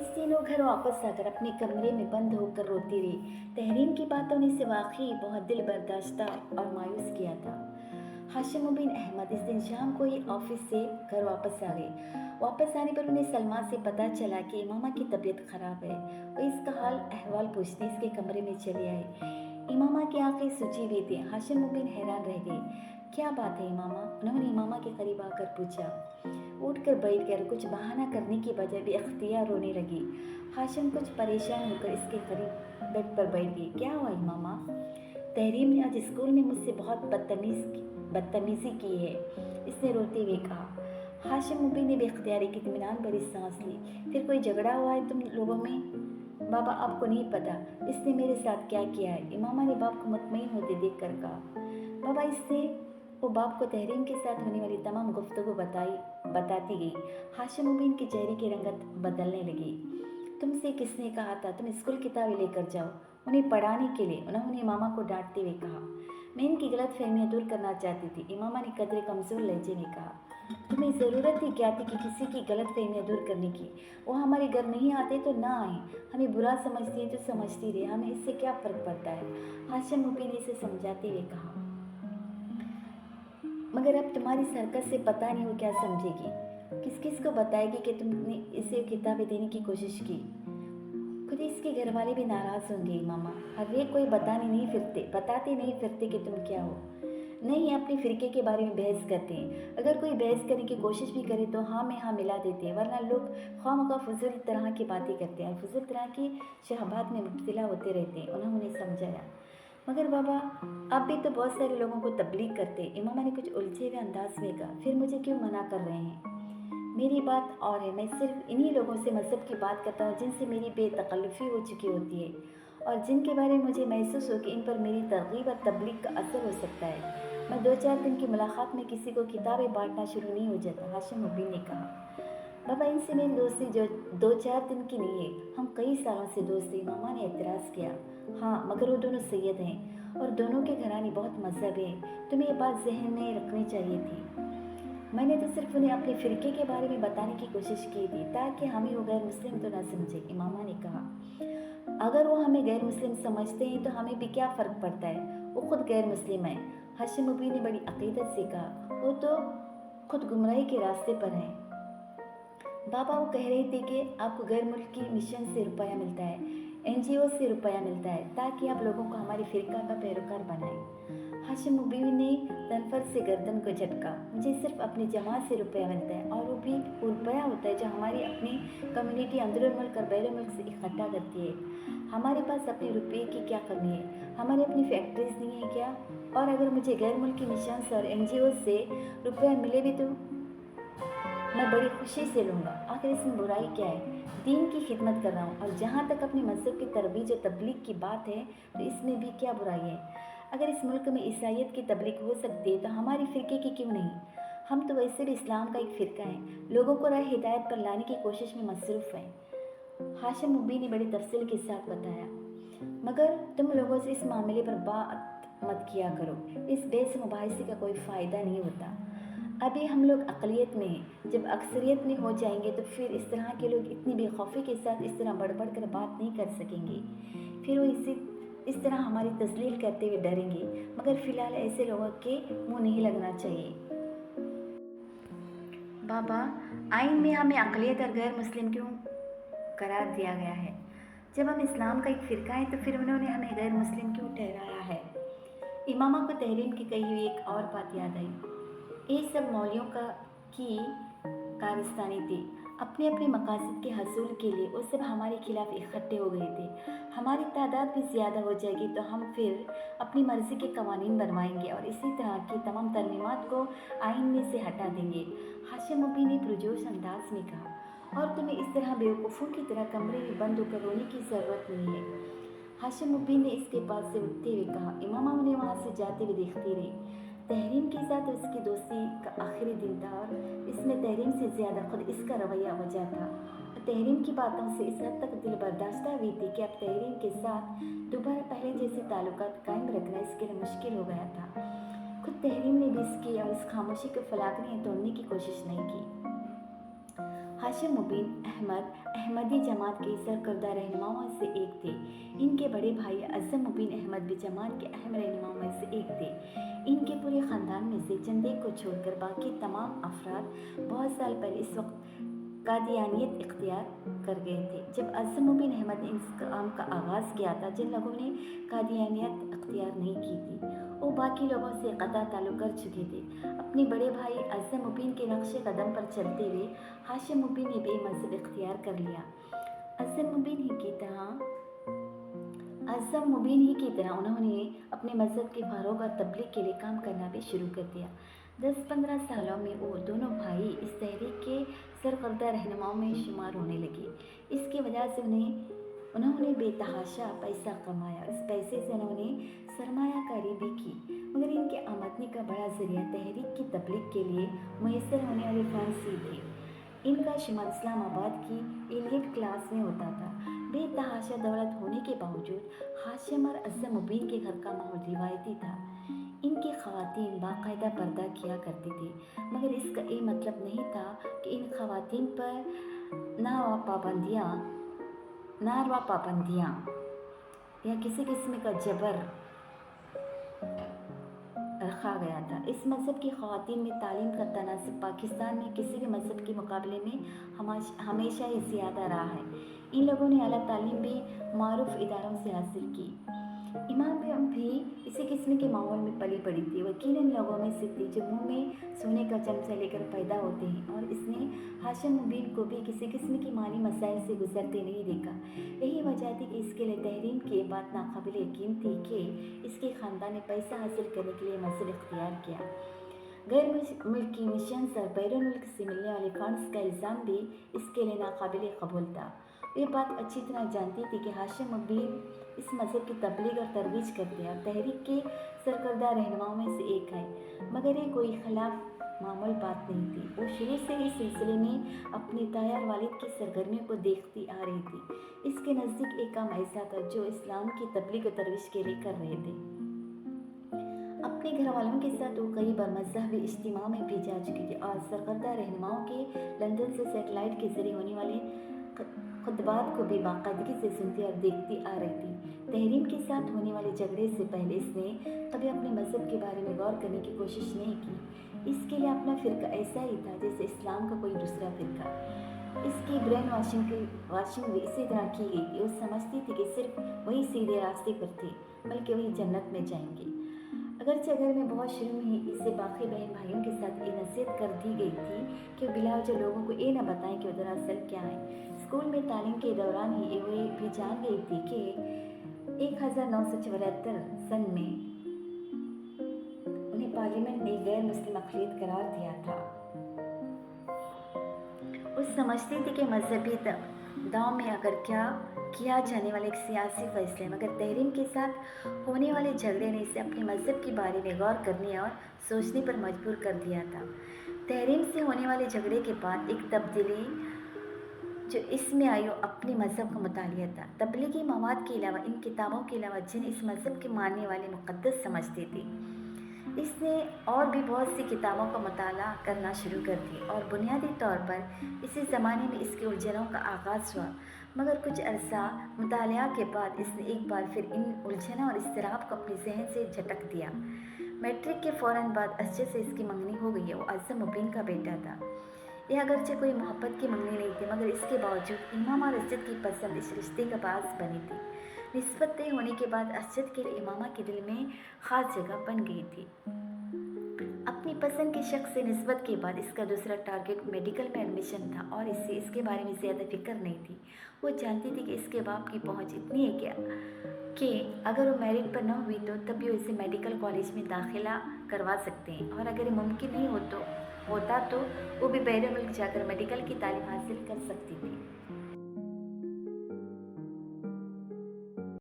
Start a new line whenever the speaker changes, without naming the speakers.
तीनों घर वापस आकर अपने कमरे में बंद होकर रोती रही। तहरीम की बातों ने इसे वाकई बहुत दिल बर्दाश्ता और मायूस किया था। हाशिम बिन अहमद इस दिन शाम को ही ऑफिस से घर वापस आ गए। वापस आने पर उन्हें सलमा से पता चला कि इमामा की तबीयत खराब है। वो इसका हाल अहवाल पूछने इसके कमरे में चले आए। इमामा की आंखें सूजी हुई थी। हाशिम बिन हैरान रह गए। क्या बात है इमामा? उन्होंने इमामा के करीब आकर पूछा। उठकर बैठकर कुछ बहाना करने की बजाय बेअख्तियार रोने लगी। हाशिम कुछ परेशान होकर इसके करीब बेड पर बैठ गई। क्या हुआ इमामा? तहरीम ने आज स्कूल में मुझसे बहुत बदतमीजी की है, इसने रोते हुए कहा। हाशिम मुबीन ने बेख्तियारी की इत्मीनान भरी सांस ली। फिर कोई झगड़ा हुआ है तुम लोगों में? बाबा आपको नहीं पता इसने मेरे साथ क्या किया है, इमामा ने बाप को मुतमईन होते देख कर कहा। बाबा इससे वो बाप को तहरीम के साथ होने वाली तमाम गुफ्तगू बताती गई। हाशिम मुबीन के चेहरे की रंगत बदलने लगी। तुमसे किसने कहा था तुम स्कूल किताबें लेकर जाओ उन्हें पढ़ाने के लिए? उन्होंने इमामा को डांटते हुए कहा। मैं इनकी गलत फहमियाँ दूर करना चाहती थी, इमामा ने कदरे कमज़ोर लहजे में कहा। तुम्हें ज़रूरत ही क्या थी कि किसी की गलत फहमियाँ दूर करने की? वो हमारे घर नहीं आते तो ना आए, हमें बुरा समझती है तो समझती रहे, हमें इससे क्या फ़र्क पड़ता है, हाशिम मुबीन ने इसे समझाते हुए कहा। मगर अब तुम्हारी सरकत से पता नहीं वो क्या समझेगी, किस किस को बताएगी कि तुमने इसे किताबें देने की कोशिश की? खुद इसके घर वाले भी नाराज़ होंगे मामा। हर एक कोई बताते नहीं फिरते कि तुम क्या हो। नहीं अपने फ़िरके के बारे में बहस करते हैं। अगर कोई बहस करने की कोशिश भी करे तो हाँ में हाँ मिला देते हैं, वरना लोग ख्वामख्वाह फजूल तरह की बातें करते हैं और फजूल तरह की शहबात में मुब्तला होते रहते हैं, उन्होंने समझाया। मगर बाबा आप भी तो बहुत सारे लोगों को तबलीग करते, इमामा ने कुछ उलझे हुए अंदाज में कहा। फिर मुझे क्यों मना कर रहे हैं? मेरी बात और है, मैं सिर्फ इन्हीं लोगों से मज़हब की बात करता हूँ जिनसे मेरी बेतकल्लुफ़ी हो चुकी होती है और जिनके बारे में मुझे महसूस हो कि इन पर मेरी तरगीब और तबलीग का असर हो सकता है। मैं 2-4 दिन की मुलाकात में किसी को किताबें बांटना शुरू नहीं हो जाता, हाशिम मुबीन ने कहा। बाबा इनसे मेरी दोस्ती जो 2-4 दिन की नहीं है, हम कई सालों से दोस्त हैं, मामा ने एतराज़ किया। हाँ मगर वो दोनों सैयद हैं और दोनों के घराने बहुत मजहब है, तुम्हें ये बात जहन में रखनी चाहिए थी। मैंने तो सिर्फ उन्हें अपने फ़िरके के बारे में बताने की कोशिश की थी ताकि हमें वो गैर मुस्लिम तो ना समझे, इमामा ने कहा। अगर वो हमें गैर मुस्लिम समझते हैं तो हमें भी क्या फ़र्क पड़ता है, वो खुद गैर मुस्लिम है, हाशिम मुबीन ने बड़ी अकीदत से कहा। वो तो खुद गुमराही के रास्ते पर हैं। बाबा वो कह रहे थे कि आपको गैर मुल्की मिशन से रुपया मिलता है, NGO से रुपया मिलता है ताकि आप लोगों को हमारे फ़िरका का पैरोकार बनाएं। हाशिम मुबीन ने तनफर से गर्दन को झटका। मुझे सिर्फ अपनी जमात से रुपया मिलता है और वो भी वो रुपया होता है जो हमारी अपनी कम्युनिटी अंदरूनी मुल्क और बैरून मुल्क से इकट्ठा करती है। हमारे पास अपने रुपये की क्या कमी है? हमारी अपनी फैक्ट्रीज नहीं है क्या? और अगर मुझे गैर मुल्की मिशन और NGO से रुपया मिले भी तो मैं बड़ी खुशी से लूँगा। आखिर इसमें बुराई क्या है? दीन की खिदमत कर रहा हूँ और जहाँ तक अपने मज़हब की तरबीज और तबलीग की बात है तो इसमें भी क्या बुराई है? अगर इस मुल्क में ईसाइयत की तबलीग हो सकती है तो हमारी फ़िरके की क्यों नहीं? हम तो वैसे भी इस्लाम का एक फ़िरका है, लोगों को राह हिदायत पर लाने की कोशिश में मसरूफ़ हैं, हाशिम मुबीन ने बड़ी तफसील के साथ बताया। मगर तुम लोगों से इस मामले पर बात मत किया करो, इस बहस मुबाहिसे का कोई फ़ायदा नहीं होता। अभी हम लोग अक़लियत में हैं, जब अक्सरियत में हो जाएंगे तो फिर इस तरह के लोग इतनी बेखौफी के साथ इस तरह बढ़ बढ़ कर बात नहीं कर सकेंगे। फिर वो इस तरह हमारी तस्लील करते हुए डरेंगे। मगर फ़िलहाल ऐसे लोगों के मुंह नहीं लगना चाहिए। बाबा आइन में हमें अक़लियत और गैर मुस्लिम क्यों करार दिया गया है? जब हम इस्लाम का एक फ़िरका है तो फिर उन्होंने हमें गैर मुस्लिम क्यों ठहराया है? इमामा को तहरीम की कही हुई एक और बात याद आई। ये सब मौलियों की कारस्तानी थी। अपने अपने मकासद के हसूल के लिए वो सब हमारे खिलाफ इकट्ठे हो गए थे। हमारी तादाद भी ज़्यादा हो जाएगी तो हम फिर अपनी मर्ज़ी के कवानीन बनवाएंगे और इसी तरह की तमाम तरमीमात को आइन में से हटा देंगे, हाशिम मुबीन ने पुरजोश अंदाज में कहा। और तुम्हें इस तरह बेवकूफ़ों की तरह कमरे में बंद होकर रोने की ज़रूरत नहीं है, हाशिम मुबीन ने इसके पास से उठते हुए कहा। इमामा उन्हें वहाँ से जाते हुए देखती रही। तहरीम के साथ उसकी दोस्ती का आखिरी दिन था और इसमें तहरीम से ज़्यादा खुद इसका रवैया वजह था और तहरीम की बातों से इस हद तक दिल बर्दाश्त हुई थी कि अब तहरीम के साथ दोबारा पहले जैसे ताल्लुकात कायम रखना इसके लिए मुश्किल हो गया था। खुद तहरीम ने भी इसकी और इस खामोशी को फलाकने या तोड़ने की कोशिश नहीं की। हाशिम मुबीन अहमद अहमदी जमात के सरकर्दा रहनुमाओं से एक थे। इनके बड़े भाई अज़म मुबीन अहमद भी जमात के अहम रहनुमाओं में से एक थे। इनके पूरे ख़ानदान में से चंद एक को छोड़कर बाकी तमाम अफराद बहुत साल पहले इस वक्त कादियानियत इख्तियार कर गए थे जब अज़म मुबीन अहमद ने इस काम का आगाज़ किया था। जिन लोगों ने कादियानियत इख्तियार नहीं की थी वो बाकी लोगों से क़ता ताल्लुक़ कर चुके थे। अपने बड़े भाई अज़म मुबीन के नक्शे कदम पर चलते हुए हाशिम मुबीन ने भी मज़हब इख्तियार कर लिया। अज़म मुबीन ही की तरह उन्होंने अपने मज़हब के फ़रोग़ और तबलीग के लिए काम करना भी शुरू कर दिया। 10-15 सालों में वो दोनों भाई इस तहरीक के सरकर्दा रहनुमाओं में शुमार होने लगे। इसकी वजह से उन्होंने बेतहाशा पैसा कमाया। इस पैसे से उन्होंने सरमायाकारी भी की, मगर इनके आमदनी का बड़ा ज़रिया तहरीक की तबलीग के लिए मुयस्सर होने वाले फंड्स ही थे। इनका शुमार इस्लामाबाद की एलिट क्लास में होता था। बेतहाशा दौलत होने के बावजूद हाशिम और अज़म मुबीन के घर का माहौल रिवायती था। इनकी ख़वातीन बाकायदा पर्दा किया करती थी, मगर इसका ये मतलब नहीं था कि इन ख़वातीन पर नारवा पाबंदियाँ या किसी किस्म का जबर रखा गया था। इस मज़हब की ख़वातीन में तालीम का तनासब पाकिस्तान में किसी भी मज़हब के मुकाबले में हमेशा ही ज़्यादा रहा है। इन लोगों ने आला तालीम भी मारूफ इदारों से हासिल की। इमाम भी इसी किस्म के माहौल में पली बड़ी थी। वकील इन लोगों में से थी जो मुंह में सोने का चमचा लेकर पैदा होते हैं, और इसने हाशिम मुबीन को भी किसी किस्म की माली मसाइल से गुजरते नहीं देखा। यही वजह थी कि इसके लिए तहरीम की बात नाकाबिल यकीन थी कि इसके ख़ानदान ने पैसा हासिल करने के लिए मज़हब इख्तियार किया। गैर मुल्की मिशंस और बैरून मुल्क से मिलने वाले फंड्स का इल्ज़ाम भी इसके लिए नाकाबिल कबूल था। ये बात अच्छी तरह जानती थी कि हाशिम मुबीन इस मज़हब की तबलीग और तरवीज करते हैं और तहरीक के सरकर्दा रहनुमाओं में से एक है, मगर ये कोई खिलाफ मामूल बात नहीं थी। वो शुरू से ही सिलसिले में अपने ताया और वालिद की सरगर्मियों को देखती आ रही थी। इसके नज़दीक एक काम ऐसा था जो इस्लाम की तबलीग और तरवीज के लिए कर रहे थे। अपने घर वालों के साथ वो कई बार मज़हबी इज्तिमा में भी जा चुकी थी और सरकर्दा रहनुमाओं के लंदन से सेटेलाइट के ज़रिए होने वाले खुतबात को भी बाकायदगी से सुनती और देखती आ रही थी। तहरीम के साथ होने वाले झगड़े से पहले इसने कभी अपने मज़हब के बारे में गौर करने की कोशिश नहीं की। इसके लिए अपना फ़िरका ऐसा ही था जैसे इस्लाम का कोई दूसरा फ़िरका। इसकी ब्रेन वाशिंग भी इसी तरह की गई थी। वो समझती थी कि सिर्फ वही सीधे रास्ते पर थे, बल्कि वही जन्नत में जाएंगे। अगरचे घर में बहुत शुरू में ही इसे बाकी बहन भाइयों के साथ ये नसीहत कर दी गई थी कि बिलावजह लोगों को ये न बताएं कि वो दरअसल क्या है। स्कूल में तालीम के दौरान ही वो भी जान गई थी कि 1974 सन में उन्हें पार्लियामेंट ने गैर मुस्लिम अक़लियत करार दिया था। वो समझती थी कि मजहबी दाव में अगर क्या किया जाने वाले एक सियासी फैसले, मगर तहरीम के साथ होने वाले झगड़े ने इसे अपने मज़हब के बारे में गौर करने और सोचने पर मजबूर कर दिया था। तहरीम से होने वाले झगड़े के बाद एक तब्दीली जो इसमें आई वो अपने मज़हब का मुतालिया था। तबलीगी मवाद के अलावा इन किताबों के अलावा जिन्हें इस मज़हब के मानने वाले मुक़द्दस समझते थे, इसने और भी बहुत सी किताबों का मुताला करना शुरू कर दिया और बुनियादी तौर पर इसी ज़माने में इसके उलझनों का आगाज़ हुआ। मगर कुछ अरसा मुतालिया के बाद इसने एक बार फिर इन उलझनों और इस्तिराब को अपने जहन से झटक दिया। मैट्रिक के फ़ौरन बाद असजद से इसकी मंगनी हो गई है। वो अज़म मुबीन का बेटा था। यह अगरचे कोई मोहब्बत की मंगनी नहीं थी, मगर इसके बावजूद इमाम और असजद की पसंद इस रिश्ते का बास बनी थी। निस्बत तय होने के बाद असजद के लिए इमामा के दिल में ख़ास जगह बन गई थी। अपनी पसंद के शख्स से निस्बत के बाद इसका दूसरा टारगेट मेडिकल में एडमिशन था और इससे इसके बारे में ज़्यादा फिक्र नहीं थी। वो जानती थी कि इसके बाप की पहुंच इतनी है कि अगर वो मेरिट पर न हुई तो तब भी वो इसे मेडिकल कॉलेज में दाखिला करवा सकते हैं, और अगर ये मुमकिन नहीं होता तो वो भी बैरून मुल्क जाकर मेडिकल की तालीम हासिल कर सकती थी।